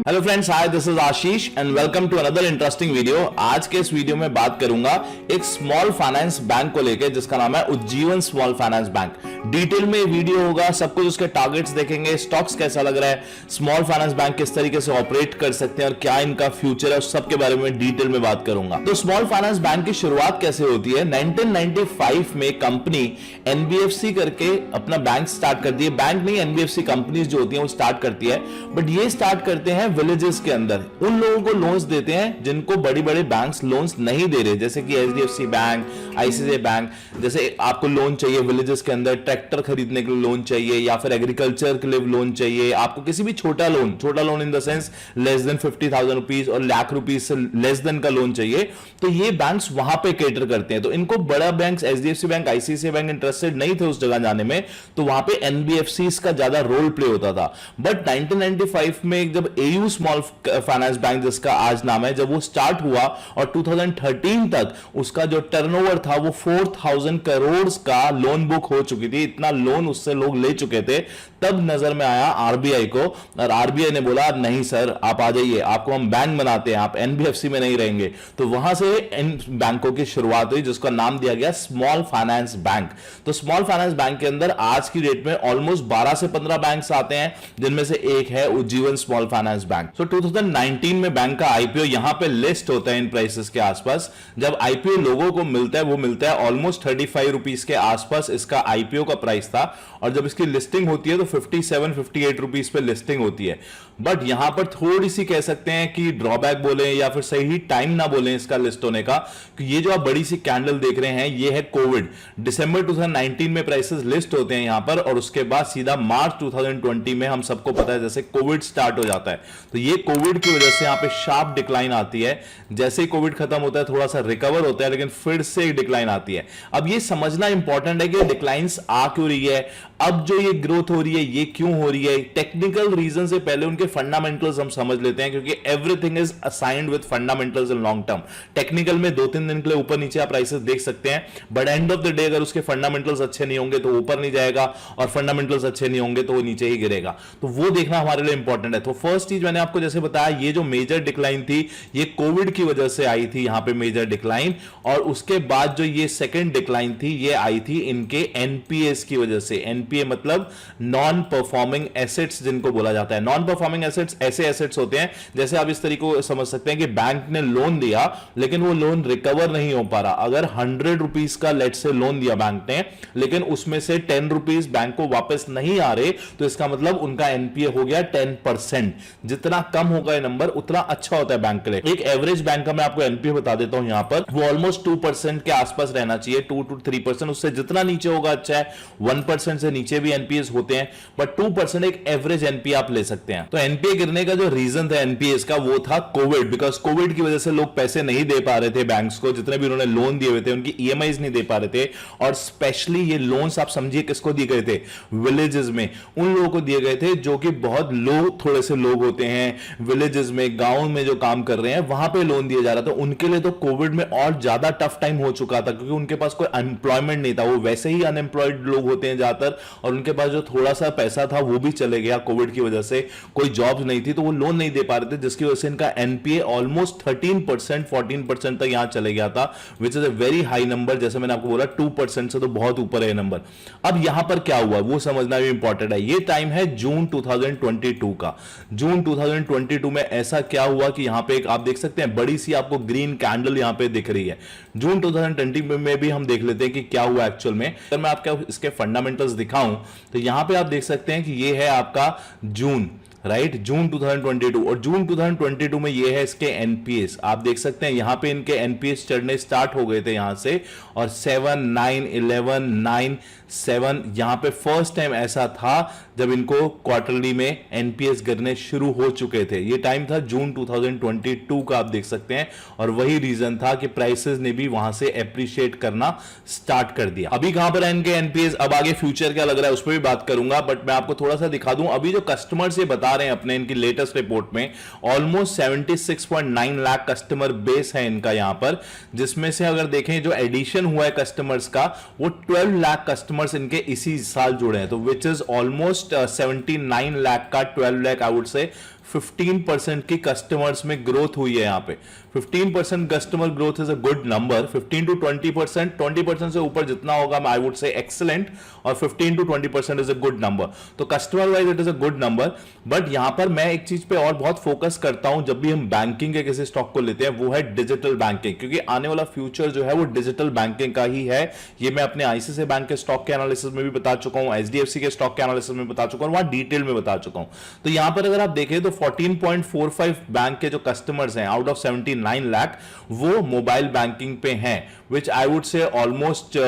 Hello friends, hi, this is Ashish and welcome to another interesting video. आज के इस video में बात करूंगा एक स्मॉल फाइनेंस बैंक को लेकर जिसका नाम है Ujjivan small finance bank. Detail में वीडियो होगा, सब कुछ उसके टारगेट्स देखेंगे, स्टॉक्स कैसा लग रहा है, स्मॉल फाइनेंस बैंक किस तरीके से ऑपरेट कर सकते हैं और क्या इनका फ्यूचर है, उस सब के बारे में डिटेल में बात करूंगा। तो स्मॉल फाइनेंस बैंक की शुरुआत कैसे होती है? 1995 में कंपनी एनबीएफसी करके अपना बैंक स्टार्ट करती है। बैंक नहीं, एनबीएफसी कंपनीज जो होती है वो स्टार्ट करती है, बट ये स्टार्ट करते हैं विलेजेस के अंदर। उन लोगों को लोन्स देते हैं जिनको बड़ी बड़े बैंक्स लोन्स नहीं दे रहे, जैसे कि एचडीएफसी बैंक, आईसीआईसीआई बैंक। जैसे आपको लोन चाहिए विलेजेस के अंदर, ट्रैक्टर खरीदने के लिए लोन चाहिए या फिर एग्रीकल्चर के लिए लोन चाहिए, आपको किसी भी छोटा loan in the sense less than 50,000 rupees और लाख रुपीज से लेस देन का लोन चाहिए, तो ये बैंक्स वहां पे केटर करते हैं। तो इनको बड़ा banks, HDFC bank, ICICI bank interested नहीं थे उस जगह जाने में, तो वहां पे एनबीएफसी का ज्यादा रोल प्ले होता था। बट 1995 में जब एयू स्मॉल फाइनेंस बैंक, जिसका आज नाम है, जब वो स्टार्ट हुआ और 2013 तक उसका जो टर्नओवर था वो 4,000 करोड़ का लोन बुक हो चुकी थी। इतना लोन उससे लोग ले चुके थे। तब नजर में आया आरबीआई को और आरबीआई ने बोला नहीं सर, आप आ जाइए, आपको हम बैंक बनाते हैं, आप एनबीएफसी में नहीं रहेंगे। तो वहां से इन बैंकों की शुरुआत हुई जिसका नाम दिया गया स्मॉल फाइनेंस बैंक। तो स्मॉल फाइनेंस बैंक के अंदर आज की डेट में ऑलमोस्ट 12 से 15 बैंक्स आते हैं, जिनमें से एक है उज्जीवन स्मॉल फाइनेंस बैंक। तो 2019 में बैंक का आईपीओ यहां पे लिस्ट होता है इन प्राइसेस के आसपास। जब आईपीओ लोगों को मिलता है वो मिलता है ऑलमोस्ट 35 रुपीज के आसपास इसका आईपीओ का प्राइस था, और जब इसकी लिस्टिंग होती है तो 57-58 रुपीज पे लिस्टिंग होती है। बट यहां पर थोड़ी सी कह सकते हैं कि ड्रॉबैक बोले या फिर सही टाइम ना बोले इसका लिस्ट होने का, कि ये जो आप बड़ी सी कैंडल देख रहे हैं ये है कोविड। दिसंबर 2019 में प्राइसेस लिस्ट होते हैं यहां पर, और उसके बाद सीधा मार्च 2020 में हम सबको पता है जैसे कोविड स्टार्ट हो जाता है, तो ये कोविड की वजह से यहां पे शार्प डिक्लाइन आती है। जैसे ही कोविड खत्म होता है थोड़ा सा रिकवर होता है, लेकिन फिर से डिक्लाइन आती है। अब ये समझना इंपॉर्टेंट है कि डिक्लाइंस आ क्यों रही है, अब जो ये ग्रोथ हो रही है ये क्यों हो रही है। टेक्निकल रीजन से पहले उनके फंडामेंटल्स हम समझ लेते हैं, क्योंकि everything is assigned with fundamentals in long term. Technical में 2-3 दिन के लिए ऊपर नीचे आप प्राइसेस देख सकते हैं, but end of the day अगर उसके फंडामेंटल्स अच्छे नहीं होंगे तो ऊपर नहीं जाएगा, और फंडामेंटल्स अच्छे नहीं होंगे तो वो नीचे ही गिरेगा। तो वो देखना हमारे लिए इंपॉर्टेंट है। तो फर्स्ट चीज मैंने आपको जैसे बताया, ये जो मेजर डिक्लाइन थी ये कोविड की वजह से आई थी यहां पे मेजर डिक्लाइन, और उसके बाद जो ये सेकंड डिक्लाइन थी ये आई थी इनके एनपीएस की वजह से। एनपीए मतलब नॉन परफॉर्मिंग एसेट्स जिनको बोला जाता है। नॉन परफॉर्मिंग एसेट्स ऐसे एसेट्स होते हैं, जैसे आप इस तरीके को समझ सकते हैं कि बैंक ने लोन दिया लेकिन वो लोन रिकवर नहीं हो पा रहा। अगर 100 रुपीज का लेट से लोन दिया बैंक ने, लेकिन उसमें से 10 रुपीज बैंक को वापस नहीं आ रहे, तो इसका मतलब उनका एनपीए हो गया 10%। जितना कम होगा ये नंबर उतना अच्छा होता है बैंक के लिए। एक एवरेज बैंक का मैं आपको एनपीए बता देता हूं, यहां पर वो ऑलमोस्ट 2% के आसपास रहना चाहिए, 2 to 3%। उससे जितना नीचे होगा अच्छा है। 1% से नीचे भी एनपीएस होते हैं, बट 2% एक एवरेज एनपीए आप ले सकते हैं। तो एनपीए गिरने का जो रीजन था एनपीएस का वो था कोविड, बिकॉज कोविड की वजह से लोग पैसे नहीं दे पा रहे थे बैंक्स को, जितने भी उन्होंने लोन दिए हुए थे उनकी ईएमआईज नहीं दे पा रहे थे। और स्पेशली ये लोन्स आप समझिए किसको दिए गए थे, विलेजेस में। उन लोगों को दिए गए थे जो कि बहुत लो थोड़े से लोग होते हैं विलेजेस में, गांव में जो काम कर रहे हैं वहां पे लोन दिया जा रहा था। उनके लिए तो कोविड में और ज्यादा टफ टाइम हो चुका था, क्योंकि उनके पास कोई अनएम्प्लॉयमेंट नहीं था, वो वैसे ही अनएम्प्लॉयड लोग होते हैं ज्यादातर, और उनके पास जो थोड़ा सा पैसा था वो भी चले गया कोविड की वजह से। कोई जॉब्स नहीं थी तो वो लोन नहीं दे पा रहे थे, जिसकी वजह से इनका एनपीए ऑलमोस्ट 13% 14% तक यहां चले गया था, which is a very high number. जैसे मैंने आपको बोला 2% से तो बहुत ऊपर है नंबर। अब यहां पर क्या हुआ वो समझना भी इंपॉर्टेंट है। ये टाइम है जून 2022 का। जून 2022 में ऐसा क्या हुआ कि यहां पे एक आप देख सकते हैं बड़ी सी आपको ग्रीन कैंडल यहां पे दिख रही है। जून 2020 में भी हम देख लेते हैं कि क्या हुआ एक्चुअल में। अगर मैं आपको इसके फंडामेंटल्स दिखाऊं तो यहां पे आप देख सकते हैं कि ये है आपका जून, राइट, जून 2022, और जून 2022 में ये है इसके एनपीएस। आप देख सकते हैं यहां पे इनके एनपीएस चढ़ने स्टार्ट हो गए थे यहां से, और 7, 9, 11, 9, 7 यहां पे फर्स्ट टाइम ऐसा था जब इनको क्वार्टरली में एनपीएस गिरने शुरू हो चुके थे। ये टाइम था जून 2022 का, आप देख सकते हैं, और वही रीजन था कि प्राइसेस ने भी वहां से एप्रिशिएट करना स्टार्ट कर दिया। अभी कहां पर है इनके एनपीएस, अब आगे फ्यूचर क्या लग रहा है उस पर भी बात करूंगा, बट मैं आपको थोड़ा सा दिखा दूं अभी जो कस्टमर से बता रहे हैं अपने इनकी लेटेस्ट रिपोर्ट में, ऑलमोस्ट 76.9 लाख कस्टमर बेस है इनका यहां पर, जिसमें से अगर देखें जो एडिशन हुआ है कस्टमर्स का वो 12 लाख कस्टमर्स इनके इसी साल जुड़े हैं, तो विच इज ऑलमोस्ट 79 लाख का 12 लाख आई वुड से 15% की कस्टमर्स में ग्रोथ हुई है। यहाँ पे 15% customer growth is a good number. 15 to 20%, 20% से ऊपर जितना होगा आई वुड से एक्सेलेंट, और 15 to 20% is a good number. तो customer wise it is a good number. But यहां पर मैं एक चीज पे और बहुत फोकस करता हूं जब भी हम बैंकिंग के किसी स्टॉक को लेते हैं, वो है डिजिटल बैंकिंग, क्योंकि आने वाला फ्यूचर जो है वो डिजिटल बैंकिंग का ही है। ये मैं अपने आईसीआईसीआई बैंक के स्टॉक के एनालिसिस में भी बता चुका हूं, एचडीएफसी के स्टॉक के एनालिसिस में बता चुका हूं, वहां डिटेल में बता चुका हूं। तो यहां पर अगर आप देखें तो 14.45 बैंक के जो कस्टमर्स हैं आउट ऑफ 79 लाख, वो मोबाइल बैंकिंग पे हैं, विच आई वुड से ऑलमोस्ट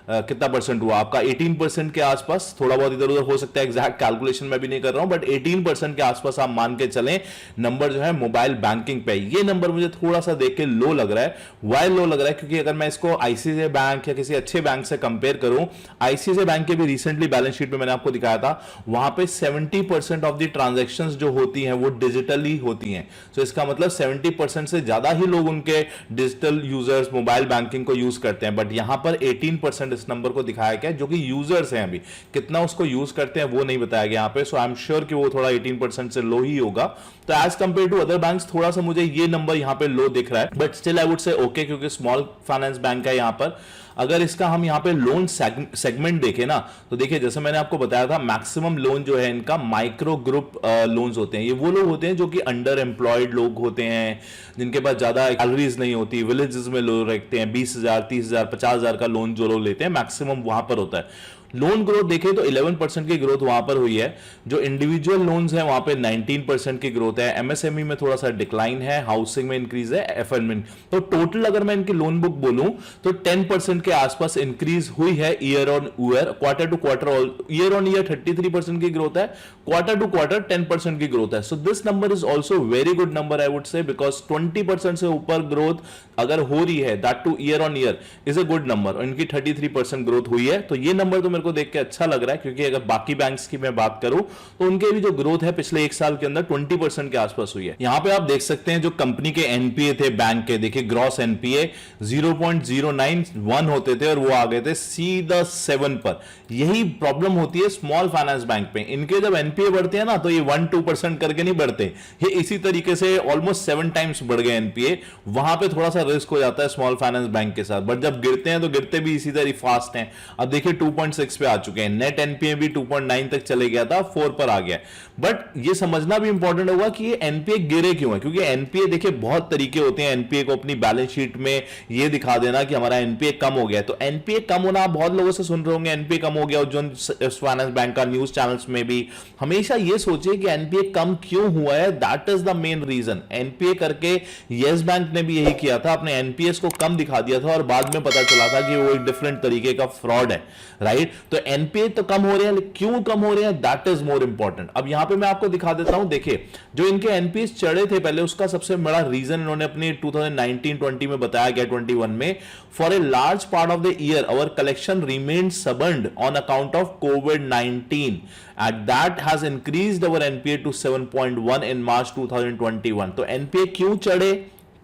कितना परसेंट हुआ आपका, 18% के आसपास। थोड़ा बहुत इधर उधर हो सकता है, एग्जैक्ट कैलकुलेशन मैं भी नहीं कर रहा हूं, बट 18% के आसपास आप मान के चलें नंबर जो है मोबाइल बैंकिंग पे। ये नंबर मुझे थोड़ा सा देख के लो लग रहा है। वाई लो लग रहा है? क्योंकि अगर मैं इसको आईसीआईसीआई बैंक या किसी अच्छे बैंक से कंपेयर करूं, आईसीआईसीआई बैंक के भी रिसेंटली बैलेंस शीट में मैंने आपको दिखाया था, वहां पे 70% ऑफ द ट्रांजैक्शंस जो होती हैं वो डिजिटली होती हैं। तो इसका मतलब 70% से ज्यादा ही लोग उनके डिजिटल यूजर्स मोबाइल बैंकिंग को यूज करते हैं। बट यहां पर 18% इस नंबर को दिखाया गया, जो कि यूजर्स हैं, अभी कितना उसको यूज करते हैं वो नहीं बताया गया यहां पे। सो आई एम श्योर कि वो थोड़ा 18% से लो ही होगा। तो as compare to other banks थोड़ा सा मुझे ये नंबर यहां पे लो दिख रहा है, but still I would say okay, क्योंकि स्मॉल फाइनेंस बैंक है यहां पर। अगर इसका हम यहां पे लोन सेगमेंट देखें ना, तो देखिए जैसे मैंने आपको बताया था, मैक्सिमम लोन जो है इनका माइक्रो ग्रुप लोन्स होते हैं। ये वो लोग होते हैं जो कि अंडर एम्प्लॉयड लोग होते हैं, जिनके पास ज्यादा सैलरीज नहीं होती, विलेजेस में लोग रखते हैं। 20,000, 30,000, 50,000 का लोन जो लोग लेते हैं मैक्सिमम वहां पर होता है। लोन ग्रोथ देखें तो 11% की ग्रोथ वहां पर हुई है। जो इंडिविजुअल लोन्स हैं वहां पे 19% की ग्रोथ है। एमएसएमई में थोड़ा सा डिक्लाइन है, हाउसिंग में इंक्रीज है, एफएल में। तो टोटल अगर मैं इनकी लोन बुक बोलूं तो 10% के आसपास इंक्रीज हुई है year on year, quarter to quarter. Year on year 33% की ग्रोथ है, क्वार्टर टू क्वार्टर 10% की ग्रोथ है। So this number is also very good number I would say, because 20% से ऊपर ग्रोथ अगर हो रही है, that two year on year, is a good number. इनकी 33% ग्रोथ हुई है, तो ये नंबर तो को देख के अच्छा लग रहा है। क्योंकि अगर बाकी बैंक्स की मैं बात करूं तो उनके भी जो ग्रोथ है पिछले एक साल के अंदर 20% के आसपास हुई है। यहां पे आप देख सकते हैं जो कंपनी के एनपीए थे बैंक के, देखिए ग्रॉस एनपीए 0.091 होते थे और वो आ गए थे सीधा 7 पर। यही प्रॉब्लम होती है स्मॉल फाइनेंस बैंक पे। इनके जब एनपीए बढ़ते हैं ना तो ये 1-2% करके नहीं बढ़ते, ये इसी तरीके से ऑलमोस्ट 7 टाइम्स बढ़ गए एनपीए। वहां पे थोड़ा सा रिस्क हो जाता है स्मॉल फाइनेंस बैंक के साथ, बट जब गिरते हैं तो गिरते भी इसी तरह फास्ट हैं। अब देखिए 2.6 पे आ चुके हैं, नेट एनपीए भी 2.9 तक चले गया था, 4 पर आ गया। बट ये समझना भी इंपॉर्टेंट होगा कि ये एनपीए गिरे क्यों है, क्योंकि एनपीए देखिए बहुत तरीके होते हैं एनपीए को अपनी बैलेंस शीट में ये दिखा देना कि हमारा एनपीए कम हो गया। तो एनपीए कम होना आप बहुत लोगों से सुन रहे होंगे, एनपीए कम हो गया, और जो फाइनेंस बैंक का न्यूज चैनल्स में भी हमेशा ये सोचिए कि एनपीए कम क्यों हुआ है, that is the main reason. NPA करके यस बैंक ने भी यही किया था, अपने एनपीएस को कम दिखा दिया था और बाद में पता चला था कि वो एक डिफरेंट तरीके का फ्रॉड है, राइट। तो एनपीए तो कम हो रहे हैं, क्यों कम हो रहे हैं, दैट इज मोर इंपॉर्टेंट। अब यहां पे मैं आपको दिखा देता हूं, देखिए जो इनके एनपीएस चढ़े थे पहले, उसका सबसे बड़ा रीजन इन्होंने अपने 2019-20 में बताया गया, 21 में, for a large part of the year our collection remained subdued on account of कोविड-19 and that has increased our NPA to 7.1 in March 2021। तो NPA क्यों चढ़े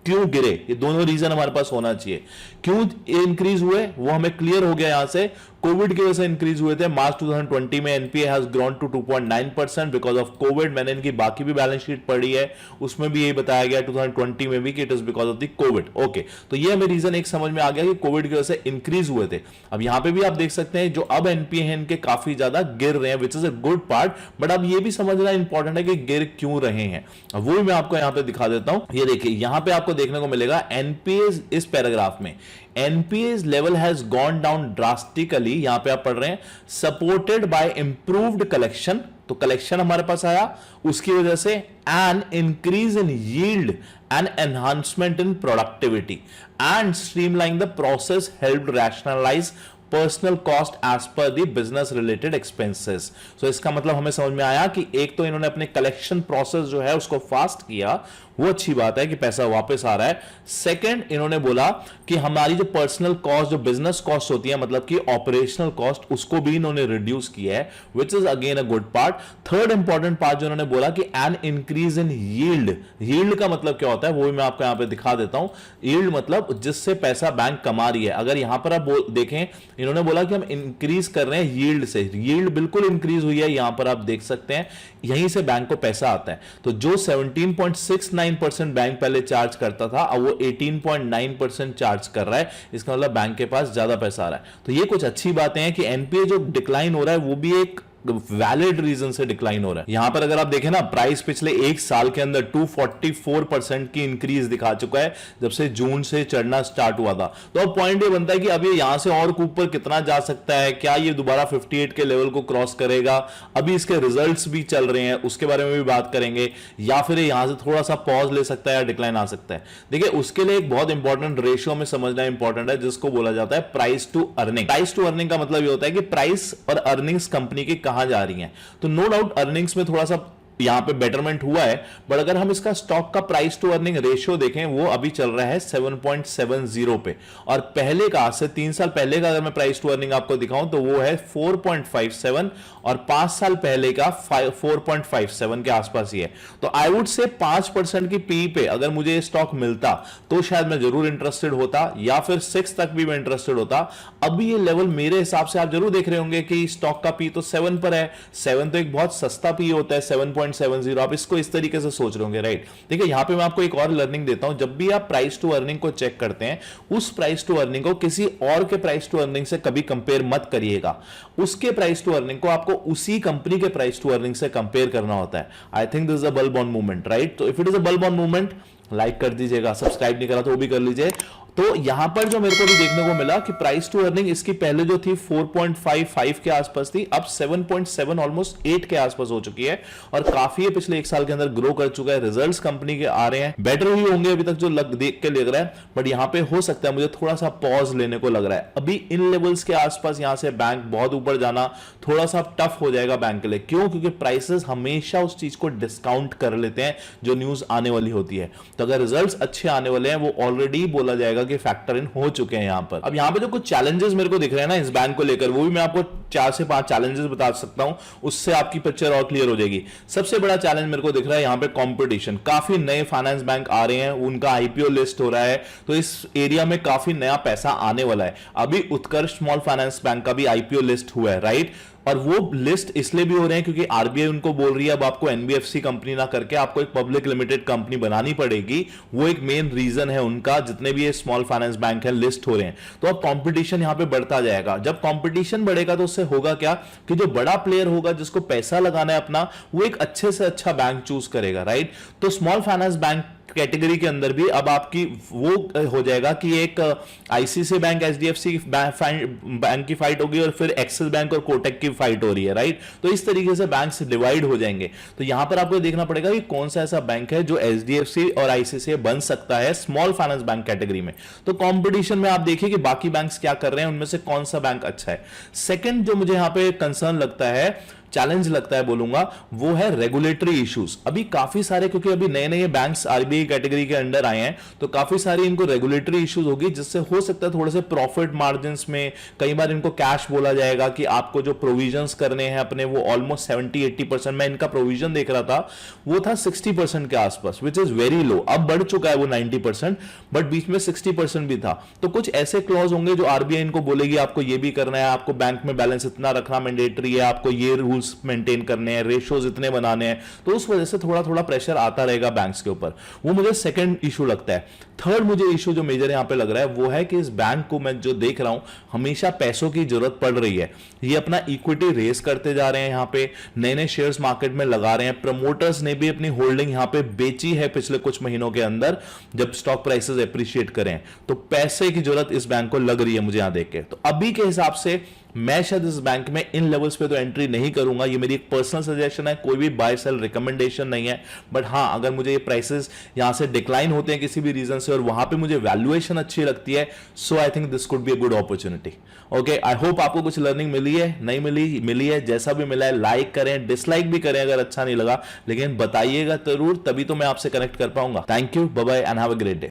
क्यों गिरे, ये दोनों रीजन हमारे पास होना चाहिए। क्यों इंक्रीज हुए वो हमें क्लियर हो गया, यहां से कोविड की वजह से इंक्रीज हुए थे। मार्च 2020 में NPA has grown to 2.9% because of COVID. मैंने इनकी बाकी भी बैलेंस शीट पढ़ी है, उसमें भी यही बताया गया 2020 में भी कि it is because of the Covid. Okay, तो ये हमें रीजन एक समझ में आ गया कि कोविड की वजह से इंक्रीज हुए थे। अब यहां पे भी आप देख सकते हैं जो अब एनपीए है इनके काफी ज्यादा गिर रहे हैं, which is a good part. But अब ये भी समझना इंपॉर्टेंट है कि गिर क्यों रहे हैं, वो भी मैं आपको यहां पे दिखा देता हूं। ये देखिए यहां पे आपको देखने को मिलेगा एनपीए इस पैराग्राफ में, NPA's level has gone down drastically, यहां पे आप पढ़ रहे हैं, सपोर्टेड बाय इंप्रूव्ड कलेक्शन। तो कलेक्शन हमारे पास आया, उसकी वजह से an increase in yield and enhancement in productivity and streamline the process helped rationalise personal cost as per the business related expenses. So इसका मतलब हमें समझ में आया कि एक तो इन्होंने अपने कलेक्शन प्रोसेस जो है उसको फास्ट किया, वो अच्छी बात है कि पैसा वापस आ रहा है। सेकंड, इन्होंने बोला कि हमारी जो पर्सनल कॉस्ट, जो बिजनेस कॉस्ट होती है, मतलब कि ऑपरेशनल कॉस्ट, उसको भी इन्होंने रिड्यूस किया है, which is again a good part. Third important part जो इन्होंने बोला कि N increase in yield. Yield का मतलब क्या होता है वो भी मैं आपको यहां पे दिखा देता हूं। यील्ड मतलब जिससे पैसा बैंक कमा रही है। अगर यहां पर आप देखें इन्होंने बोला कि हम इंक्रीज कर रहे हैं यील्ड से, यील्ड बिल्कुल इंक्रीज हुई है, यहां पर आप देख सकते हैं, यहीं से बैंक को पैसा आता है। तो जो 17.69% बैंक पहले चार्ज करता था, अब वो 18.9% चार्ज कर रहा है। इसका मतलब बैंक के पास ज्यादा पैसा आ रहा है। तो ये कुछ अच्छी बातें हैं कि एनपीए जो डिक्लाइन हो रहा है वो भी एक वैलिड रीजन से डिक्लाइन हो रहा है। यहां पर अगर आप देखें ना, प्राइस पिछले एक साल के अंदर 244% की इंक्रीज दिखा चुका है जब से जून से चढ़ना स्टार्ट हुआ था। तो अब पॉइंट ये बनता है कि अब ये यहां से और ऊपर कितना जा सकता है, क्या ये दोबारा 58 के लेवल को क्रॉस करेगा? अभी इसके रिजल्ट्स भी चल रहे हैं, उसके बारे में भी बात करेंगे, या फिर यहां से थोड़ा सा पॉज ले सकता है या डिक्लाइन आ सकता है। देखिए, उसके लिए एक बहुत इंपॉर्टेंट रेशियो में समझना इंपॉर्टेंट है, जिसको बोला जाता है price to earning. Price to earning का मतलब ये होता है कि प्राइस और अर्निंग्स कंपनी की कहां जा रही हैं। तो नो डाउट अर्निंग्स में थोड़ा सा यहां पे बेटरमेंट हुआ है, बट अगर हम इसका स्टॉक का प्राइस टू अर्निंग रेशियो देखें, वो अभी चल रहा है 7.70 पे, और पहले का, आज से 3 साल पहले का अगर मैं प्राइस टू अर्निंग आपको दिखाऊं तो वो है 4.57, और 5 साल पहले का 4.57 के आसपास ही है। तो आई वुड से 5% की पी पे अगर मुझे स्टॉक मिलता तो शायद मैं जरूर इंटरेस्टेड होता, या फिर 6 तक भी मैं इंटरेस्टेड होता। अभी ये लेवल मेरे हिसाब से आप जरूर देख रहे होंगे कि स्टॉक का पी तो 7 पर है। 7 तो एक बहुत सस्ता पी होता है, 7.70। आप इसको इस तरीके से सोच रहे होंगे, राइट? देखिए, यहां पे मैं आपको एक और लर्निंग देता हूं। जब भी आप प्राइस टू अर्निंग को चेक करते हैं, उस प्राइस टू अर्निंग को किसी और के प्राइस टू अर्निंग से कभी कंपेयर मत करिएगा। उसके प्राइस टू अर्निंग को आपको उसी कंपनी के प्राइस टू अर्निंग से कंपेयर करना होता है। I think this is a bulb on movement, right? तो if it is a bulb on movement, like कर दीजिएगा, सब्सक्राइब नहीं करा तो वो भी कर लीजिए। तो यहां पर जो मेरे को भी देखने को मिला कि प्राइस टू अर्निंग इसकी पहले जो थी 4.55 के आसपास थी, अब 7.7 ऑलमोस्ट 8 के आसपास हो चुकी है, और काफी पिछले एक साल के अंदर ग्रो कर चुका है। रिजल्ट्स कंपनी के आ रहे हैं, बेटर ही होंगे अभी तक जो देख के लग रहा है, बट यहां पे हो सकता है मुझे थोड़ा सा पॉज लेने को लग रहा है। अभी इन लेवल्स के आसपास यहां से बैंक बहुत ऊपर जाना थोड़ा सा टफ हो जाएगा बैंक के लिए। क्यों? क्योंकि प्राइसेस हमेशा उस चीज को डिस्काउंट कर लेते हैं जो न्यूज आने वाली होती है। तो अगर रिजल्ट्स अच्छे आने वाले हैं, वो ऑलरेडी बोला जाएगा कि फैक्टर इन हो चुके हैं यहां पर। अब यहां पे जो कुछ चैलेंजेस मेरे को दिख रहे हैं ना इस बैंक को लेकर, वो भी मैं आपको 4 से 5 चैलेंजेस बता सकता हूं, उससे आपकी पिक्चर और क्लियर हो जाएगी। सबसे बड़ा चैलेंज मेरे को दिख रहा है यहां पे कंपटीशन। काफी नए फाइनेंस बैंक आ रहे हैं, उनका आईपीओ लिस्ट हो रहा है, तो इस एरिया में काफी नया पैसा आने वाला है। अभी उत्कर्ष स्मॉल फाइनेंस बैंक का भी आईपीओ लिस्ट हुआ है, राइट? और वो लिस्ट इसलिए भी हो रहे हैं क्योंकि आरबीआई उनको बोल रही है अब आपको एनबीएफसी कंपनी ना करके आपको एक पब्लिक लिमिटेड कंपनी बनानी पड़ेगी। वो एक मेन रीजन है उनका, जितने भी ये स्मॉल फाइनेंस बैंक है लिस्ट हो रहे हैं। तो अब कंपटीशन यहां पे बढ़ता जाएगा। जब कंपटीशन बढ़ेगा तो उससे होगा क्या कि जो बड़ा प्लेयर होगा, जिसको पैसा लगाना है अपना, वो एक अच्छे से अच्छा बैंक चूज करेगा, राइट? तो स्मॉल फाइनेंस बैंक कैटेगरी के अंदर भी अब आपकी वो हो जाएगा कि एक आईसीआईसीआई बैंक, एचडीएफसी बैंक की फाइट होगी, और फिर एक्सिस बैंक और कोटक की फाइट हो रही है, राइट? तो इस तरीके से बैंक्स डिवाइड हो जाएंगे। तो यहां पर आपको देखना पड़ेगा कि कौन सा ऐसा बैंक है जो एचडीएफसी और आईसीआईसीआई बन सकता है स्मॉल फाइनेंस बैंक कैटेगरी में। तो कंपटीशन में आप देखिए कि बाकी बैंक्स क्या कर रहे हैं, उनमें से कौन सा बैंक अच्छा है। सेकंड जो मुझे यहां पे कंसर्न लगता है, चैलेंज लगता है बोलूंगा, वो है रेगुलेटरी इश्यूज। अभी काफी सारे, क्योंकि अभी नए नए बैंक्स आरबीआई कैटेगरी के अंडर आए हैं, तो काफी सारी इनको रेगुलेटरी इश्यूज होगी, जिससे हो सकता है थोड़े से प्रॉफिट मार्जिन में कई बार इनको कैश बोला जाएगा कि आपको जो प्रोविजंस करने हैं अपने, वो ऑलमोस्ट 70-80%। मैं इनका प्रोविजन देख रहा था, वो था 60% के आसपास, विच इज वेरी लो। अब बढ़ चुका है वो 90%, बट बीच में 60% भी था। तो कुछ ऐसे क्लॉज होंगे जो आरबीआई इनको बोलेगी आपको ये भी करना है, आपको बैंक में बैलेंस इतना रखना मैंडेटरी है, आपको ये रूल्स मेंटेन करने हैं, रेशियोज इतने बनाने हैं। तो उस वजह से थोड़ा थोड़ा प्रेशर आता रहेगा बैंक्स के ऊपर। वो मुझे सेकंड इशू लगता है। थर्ड मुझे इशू जो मेजर यहां पे लग रहा है, वो है कि इस बैंक को मैं जो देख रहा हूं, हमेशा पैसों की जरूरत पड़ रही है। ये अपना इक्विटी रेस करते जा रहे हैं, यहां पे नए नए शेयर्स मार्केट में लगा रहे हैं। प्रमोटर्स ने भी अपनी होल्डिंग यहां पे बेची है पिछले कुछ महीनों के अंदर, जब स्टॉक प्राइसेस एप्रिशिएट करें। तो पैसे की जरूरत इस बैंक को लग रही है मुझे यहां देख के। तो अभी के हिसाब से मैं शायद इस बैंक में इन लेवल्स पे तो एंट्री नहीं करूंगा। ये मेरी एक पर्सनल सजेशन है, कोई भी बाय सेल रिकमेंडेशन नहीं है। बट हां, अगर मुझे ये प्राइसेस यहां से डिक्लाइन होते हैं किसी भी रीजन से, और वहां पे मुझे वैल्यूएशन अच्छी लगती है, so I think this could be a good opportunity. Okay, I hope आपको कुछ लर्निंग मिली है, नहीं मिली है, जैसा भी मिला है लाइक करें, डिसलाइक भी करें अगर अच्छा नहीं लगा, लेकिन बताइएगा जरूर, तभी तो मैं आपसे कनेक्ट कर पाऊंगा। Thank you, bye bye and have a great day.